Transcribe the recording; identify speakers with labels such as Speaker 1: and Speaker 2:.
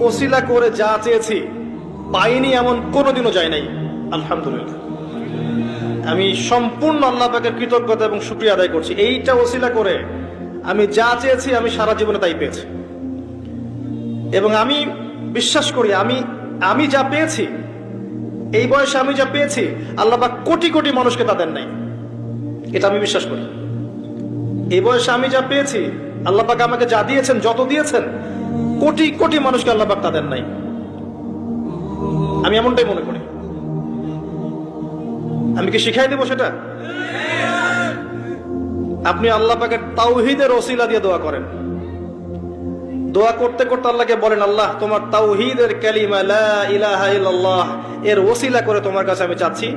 Speaker 1: ওসিলা করে যা চেয়েছি পাইনি এমন কোনোদিনও যায় নাই। আলহামদুলিল্লাহ, আমি সম্পূর্ণ আল্লাহ পাকের কৃতজ্ঞতা এবং শুকরিয়া আদায় করছি। এইটা ওসিলা করে আমি যা চেয়েছি আমি সারা জীবনে তাই পেয়েছি। এবং আমি বিশ্বাস করি আমি যা পেয়েছি, এই বয়সে আমি যা পেয়েছি, আল্লাহ পাক কোটি কোটি মানুষকে তা দেন নাই। এটা আমি বিশ্বাস করি। এই বয়সে আমি যা পেয়েছি, আল্লাহ পাক আমাকে যা দিয়েছেন, যত দিয়েছেন, কোটি কোটি মানুষকে আল্লাহ পাক তা দেন নাই। আমি এমনটাই মনে করি। আমি কি শিখাই দেবো সেটা? আপনি আল্লাহ পাকের তাওহীদের ওসিলা দিয়ে দোয়া করেন। দোয়া করতে করতে আল্লাহকে বলেন, আল্লাহ তোমার তাওহীদের কালিমা লা ইলাহা ইল্লাল্লাহ এর ওসিলা করে তোমার কাছে আমি চাচ্ছি